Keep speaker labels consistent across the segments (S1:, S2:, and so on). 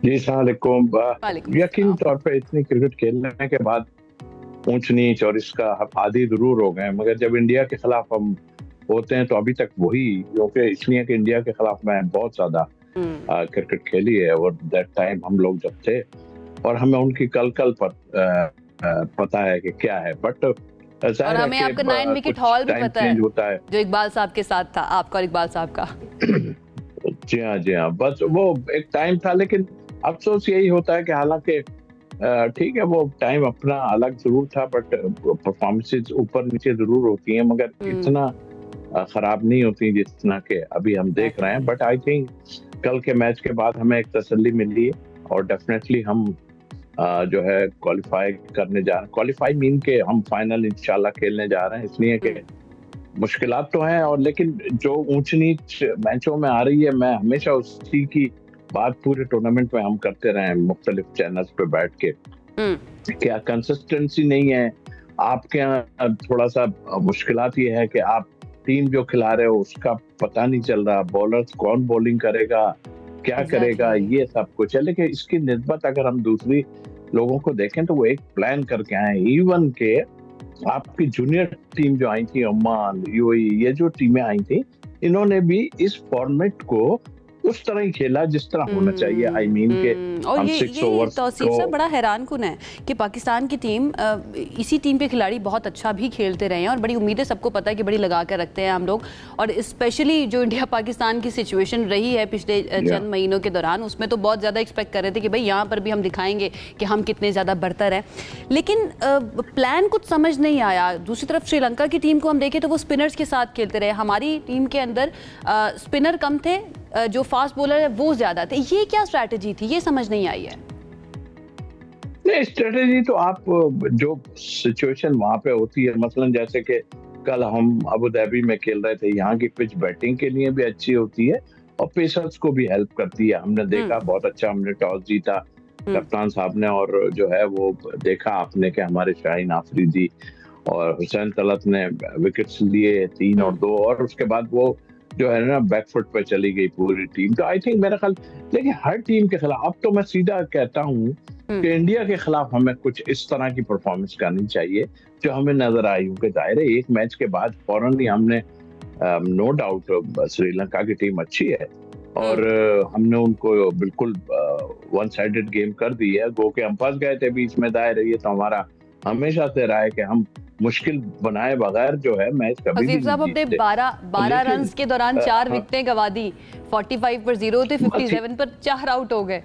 S1: जी सलामकुम।
S2: वालेकुम
S1: यकीनी
S2: सलाम।
S1: तौर पे इतनी क्रिकेट खेलने के बाद ऊंच नीच और इसका हम आदी जरूर हो गए, मगर जब इंडिया के खिलाफ हम होते हैं तो अभी तक वही, क्योंकि इसलिए कि इंडिया के खिलाफ मैं बहुत ज्यादा
S2: हम्म।
S1: क्रिकेट खेली है और दैट टाइम हम लोग जब थे और हमें उनकी कल कल पता है कि क्या है। बट
S2: और
S1: जाहिर है
S2: हमें
S1: कि
S2: आपका 9 विकेट
S1: कुछ
S2: हॉल भी
S1: टाइम
S2: पता
S1: चेंज
S2: है,
S1: होता है।
S2: जो इकबाल साहब के साथ था, आपका और इकबाल साहब का।
S1: जी हाँ, जी हाँ, बस वो एक टाइम था, लेकिन अफसोस यही होता है कि हालांकि ठीक है, वो टाइम अपना अलग जरूर था, बट परफॉर्मेंसेस ऊपर नीचे जरूर होती हैं, मगर इतना खराब नहीं होती जितना कि अभी हम देख रहे हैं।
S2: एग्जैक्टली।
S1: बट आई थिंक कल के मैच के बाद हमें एक तसल्ली मिली है और डेफिनेटली हम जो है क्वालिफाई करने जा रहे हैं। क्वालिफाई मीन के हम फाइनल इंशाल्लाह खेलने जा रहे हैं, इसलिए कि मुश्किलात तो हैं, और लेकिन जो ऊंच नीच मैचों में आ रही है, मैं हमेशा उसी की बात पूरे टूर्नामेंट में हम करते रहे हैं मुख्तलिफ चैनल्स पे बैठ के। क्या कंसिस्टेंसी नहीं है आपके यहाँ? थोड़ा सा मुश्किलात ये है कि आप टीम जो खिला रहे हो उसका पता नहीं चल रहा, बॉलर्स कौन बॉलिंग करेगा, क्या करेगा,
S2: एग्जैक्टली।
S1: ये सब कुछ है। लेकिन इसकी निस्बत अगर हम दूसरी लोगों को देखें तो वो एक प्लान करके आए। इवन के आपकी जूनियर टीम जो आई थी, ओमान, यूएई, ये जो टीमें आई थी, इन्होंने भी इस फॉर्मेट को उस तरह ही खेला जिस तरह होना चाहिए। आई मीन के
S2: और
S1: हम
S2: ये
S1: 6
S2: ये
S1: ओवर्स
S2: तौसीफ
S1: को।
S2: साहब बड़ा हैरान कुन है कि पाकिस्तान की टीम, इसी टीम के खिलाड़ी बहुत अच्छा भी खेलते रहे हैं और बड़ी उम्मीदें सबको पता है कि बड़ी लगा कर रखते हैं हम लोग। और स्पेशली जो इंडिया पाकिस्तान की सिचुएशन रही है पिछले चंद महीनों के दौरान, उसमें तो बहुत ज़्यादा एक्सपेक्ट कर रहे थे कि भाई यहाँ पर भी हम दिखाएंगे कि हम कितने ज़्यादा बढ़तर हैं। लेकिन प्लान कुछ समझ नहीं आया। दूसरी तरफ श्रीलंका की टीम को हम देखें तो वो स्पिनर्स के साथ खेलते रहे। हमारी टीम के अंदर स्पिनर कम थे, जो फास्ट बॉलर है वो ज्यादा थे। ये क्या स्ट्रैटेजी थी, ये समझ नहीं आई है।
S1: नहीं, स्ट्रेटेजी तो आप जो सिचुएशन वहां पे होती है, मसलन जैसे कि कल हम अबू धाबी में खेल रहे थे, यहाँ की पिच बैटिंग के लिए भी अच्छी होती है और पेसर्स को भी हेल्प करती है। हमने देखा बहुत अच्छा, हमने टॉस जीता कप्तान साहब ने, और जो है वो देखा आपने कि हमारे शाहीन आफरीदी और हुसैन तलत ने विकेट्स लिए 3 और 2, और उसके बाद वो जो है ना बैकफुट पे चली गई पूरी टीम। तो आई थिंक मेरा ख्याल, लेकिन हर टीम के खिलाफ अब तो मैं सीधा कहता हूँ कि इंडिया के खिलाफ हमें कुछ इस तरह की परफॉर्मेंस करनी चाहिए जो हमें नजर आई। क्योंकि जाहिर है एक मैच के बाद फौरन ही हमने, नो डाउट श्रीलंका की टीम अच्छी है और हमने उनको बिल्कुल वन साइडेड गेम कर दी है। गो के हम फंस गए थे बीच में, दायरे ये तो हमारा हमेशा से रहा है कि हम मुश्किल बनाए बगैर जो है मैच कभी भी
S2: साहब
S1: नहीं
S2: अपने
S1: जीतते।
S2: 12 रन के दौरान 4 विकेटें गवा दी। 45 पर 0 थे, 57 पर 4 आउट हो गए।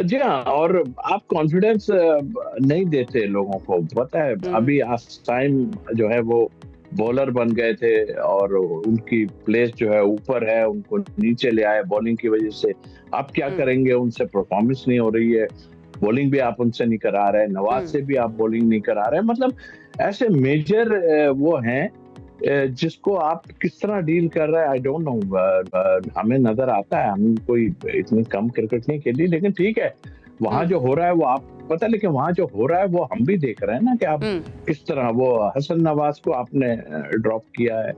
S1: जी हाँ, और आप कॉन्फिडेंस नहीं देते लोगों को, पता है। अभी टाइम जो है वो बॉलर बन गए थे और उनकी प्लेस जो है ऊपर है, उनको नीचे ले आए बॉलिंग की वजह से। आप क्या करेंगे, उनसे परफॉर्मेंस नहीं हो रही है, बॉलिंग भी आप उनसे नहीं करा रहे, नवाज से भी आप बॉलिंग नहीं करा रहे। मतलब ऐसे मेजर वो हैं जिसको आप किस तरह डील कर रहे हैं, आई डोंट नो। हमें नजर आता है, हम कोई इतनी कम क्रिकेट नहीं खेली, लेकिन ठीक है, वहां जो हो रहा है वो आप पता, लेकिन वहां जो हो रहा है वो हम भी देख रहे हैं ना कि आप किस तरह वो हसन नवाज को आपने ड्रॉप किया है।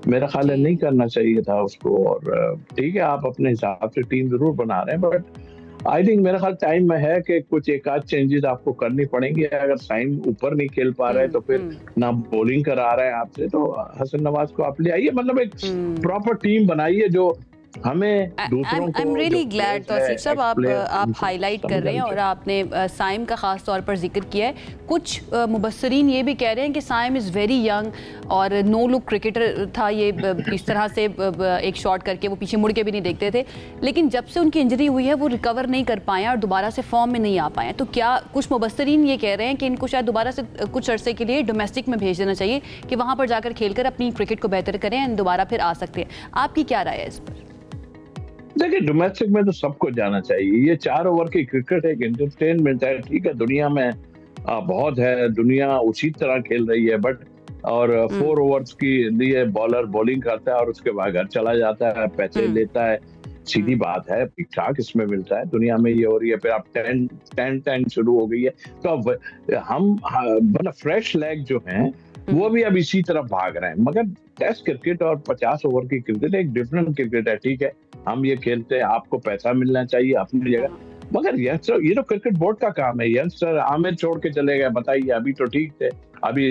S1: मेरा ख्याल है नहीं करना चाहिए था उसको। और ठीक है, आप अपने हिसाब से टीम जरूर बना रहे हैं, बट आई थिंक मेरा ख्याल टाइम में है कि कुछ एक आध चेंजेस आपको करनी पड़ेंगी। अगर साइम ऊपर नहीं खेल पा रहे तो फिर ना बॉलिंग करा रहे हैं आपसे, तो हसन नवाज को आप ले आइए। मतलब एक प्रॉपर टीम बनाइए जो हमें दूसरों को।
S2: I am really glad Tauseef साहब आप हाईलाइट कर रहे हैं और आपने साइम का खास तौर पर जिक्र किया है। कुछ मुबस्सरीन ये भी कह रहे हैं कि साइम इज़ वेरी यंग और नो लुक क्रिकेटर था। ये इस तरह से एक शॉट करके वो पीछे मुड़ के भी नहीं देखते थे, लेकिन जब से उनकी इंजरी हुई है वो रिकवर नहीं कर पाए और दोबारा से फॉर्म में नहीं आ पाए। तो क्या कुछ मुबस्सरीन ये कह रहे हैं कि इनको शायद दोबारा से कुछ अरसे के लिए डोमेस्टिक में भेज देना चाहिए कि वहाँ पर जाकर खेलकर अपनी क्रिकेट को बेहतर करें एंड दोबारा फिर आ सकते हैं। आपकी क्या राय है इस पर?
S1: देखिए, डोमेस्टिक में तो सबको जाना चाहिए। ये 4 ओवर की क्रिकेट एक एंटरटेनमेंट है, ठीक है, दुनिया में बहुत है, दुनिया उसी तरह खेल रही है, बट और 4 ओवर्स की लिए बॉलर बॉलिंग करता है और उसके बाद घर चला जाता है, पैसे लेता है। सीधी बात है, ठीक ठाक इसमें मिलता है, दुनिया में ये हो रही है, फिर आप 10 शुरू हो गई है, तो अब हम मतलब फ्रेश लेग जो हैं वो भी अब इसी तरफ भाग रहे हैं। मगर टेस्ट क्रिकेट और 50 ओवर की क्रिकेट एक डिफरेंट क्रिकेट है, ठीक है, हम ये खेलते हैं, आपको पैसा मिलना चाहिए अपनी जगह, मगर ये तो क्रिकेट बोर्ड का काम है। यंगस्टर आमिर छोड़ के चले गए, बताइए, अभी तो ठीक थे, अभी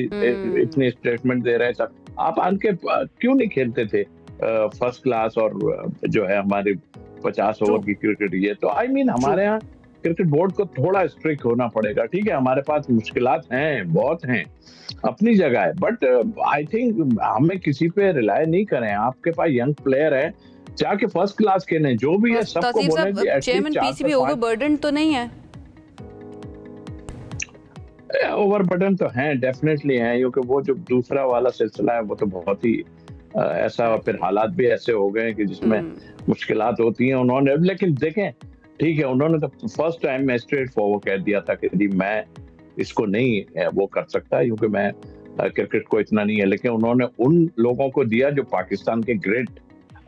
S1: इतने स्टेटमेंट दे रहे हैं सब, आप आन के क्यों नहीं खेलते थे फर्स्ट क्लास और जो है हमारे 50 ओवर की क्रिकेट? ये तो हमारे यहाँ क्रिकेट बोर्ड को थोड़ा स्ट्रिक्ट होना पड़ेगा। ठीक है, हमारे पास मुश्किलात हैं, बहुत हैं, अपनी जगह है, बट आई थिंक हमें किसी पे रिलाय नहीं करें। आपके पास यंग प्लेयर है, जाके फर्स्ट क्लास खेलें, जो भी है सबको बोले।
S2: चेयरमैन पीसीबी ओवरबर्डन तो नहीं है?
S1: ओवरबर्डन तो है, डेफिनेटली है, क्योंकि वो जो दूसरा वाला सिलसिला है वो तो बहुत ही ऐसा, फिर हालात भी ऐसे हो गए कि जिसमें मुश्किलात होती हैं। उन्होंने, लेकिन देखें, ठीक है, उन्होंने तो फर्स्ट टाइम में स्ट्रेट फॉरवर्ड कह दिया था कि जी मैं इसको नहीं वो कर सकता, क्योंकि मैं क्रिकेट को इतना नहीं है, लेकिन उन्होंने उन लोगों को दिया जो पाकिस्तान के ग्रेट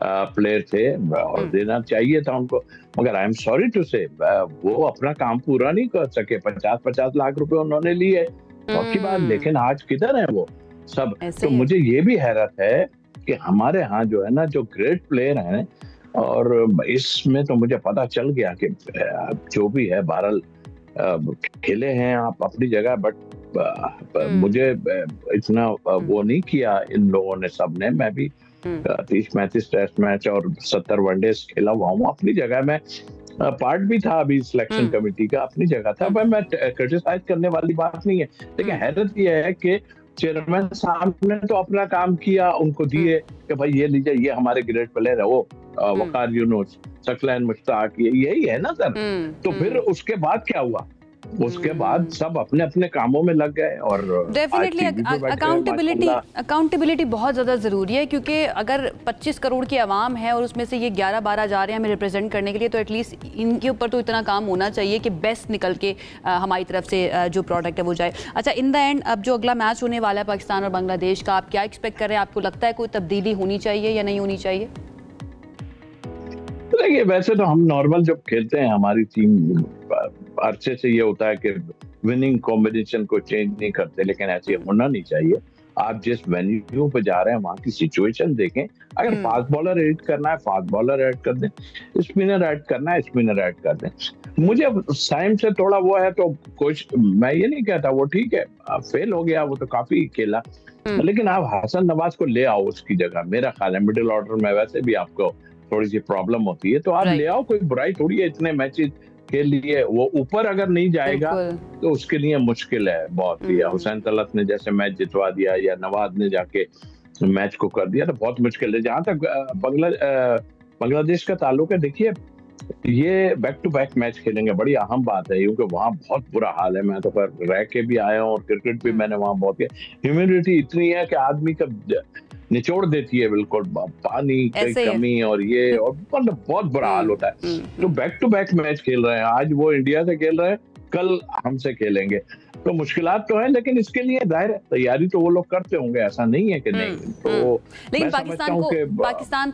S1: प्लेयर थे, और देना चाहिए था उनको। मगर आई एम सॉरी टू से वो अपना काम पूरा नहीं कर सके। 50-50 लाख रुपए उन्होंने लिए, और की बात, लेकिन आज किधर है वो सब? तो मुझे ये भी हैरत है कि हमारे यहाँ जो है ना, जो ग्रेट प्लेयर हैं, और इसमें तो मुझे पता चल गया कि जो भी है, बहरहाल खेले हैं आप अपनी जगह, बट मुझे इतना वो नहीं किया इन लोगों ने, सबने। मैं भी 30-35 टेस्ट मैच और 70 वनडे खेला हुआ हूँ अपनी जगह में, पार्ट भी था अभी सिलेक्शन कमेटी का, अपनी जगह था, पर मैं क्रिटिसाइज करने वाली बात नहीं है। लेकिन हैरत यह है कि चेयरमैन साहब ने तो अपना काम किया, उनको दिए कि भाई ये लीजिए, ये हमारे ग्रेट प्लेयर है, वो वकार यूनुस, सकलैन मुश्ताक, यही है ना सर। तो फिर उसके बाद क्या हुआ? उसके बाद सब अपने अपने कामों में लग गए। और
S2: डेफिनेटली अकाउंटेबिलिटी बहुत ज़्यादा ज़रूरी है, क्योंकि अगर 25 करोड़ की आवाम है और उसमें से ये 11-12 जा रहे हैं हमें रिप्रेजेंट करने के लिए, तो एटलीस्ट इनके ऊपर तो इतना काम होना चाहिए कि बेस्ट निकल के हमारी तरफ से जो प्रोडक्ट है वो जाए। अच्छा, इन द एंड अब जो अगला मैच होने वाला है पाकिस्तान और बांग्लादेश का, आप क्या एक्सपेक्ट कर रहे हैं? आपको लगता है कोई तब्दीली होनी चाहिए या नहीं होनी चाहिए?
S1: देखिए, वैसे तो हम नॉर्मल जब खेलते हैं, हमारी टीम अरसे से ये होता है कि विनिंग कॉम्बिनेशन को चेंज नहीं करते, लेकिन ऐसे होना नहीं चाहिए। आप जिस वेन्यू पे जा रहे हैं वहां की सिचुएशन देखें। अगर फास्ट बॉलर ऐड करना है, फास्ट बॉलर ऐड कर दें, स्पिनर ऐड करना है, स्पिनर ऐड कर दें। मुझे टाइम से थोड़ा वो है, तो कुछ मैं ये नहीं कहता वो ठीक है, फेल हो गया, वो तो काफी खेला, लेकिन आप हसन नवाज को ले आओ उसकी जगह। मेरा ख्याल है मिडिल ऑर्डर में वैसे भी आपको थोड़ी सी प्रॉब्लम होती है, तो आप ले आओ, कोई बुराई थोड़ी है इतने मैचेस के लिए। वो ऊपर अगर नहीं जाएगा तो उसके लिए मुश्किल है बहुत ही। हुसैन तलत ने जैसे मैच जितवा दिया, या नवाज ने जाके मैच को कर दिया, तो बहुत मुश्किल है। जहां तक बांग्लादेश का ताल्लुक है, देखिए ये बैक टू बैक मैच खेलेंगे, बड़ी अहम बात है, क्योंकि वहाँ बहुत बुरा हाल है। मैं तो रह के भी आया हूँ और क्रिकेट भी मैंने वहाँ बहुत किया। ह्यूमिडिटी इतनी है कि आदमी का निचोड़ देती है बिल्कुल, पानी की कमी और ये, और मतलब बहुत बुरा हाल होता है। तो बैक टू बैक मैच खेल रहे हैं, आज वो इंडिया से खेल रहे हैं, कल हमसे खेलेंगे, तो मुश्किलात तो है, लेकिन इसके लिए जाहिर है तैयारी तो वो लोग करते होंगे, ऐसा नहीं है कि नहीं। तो
S2: लेकिन पाकिस्तान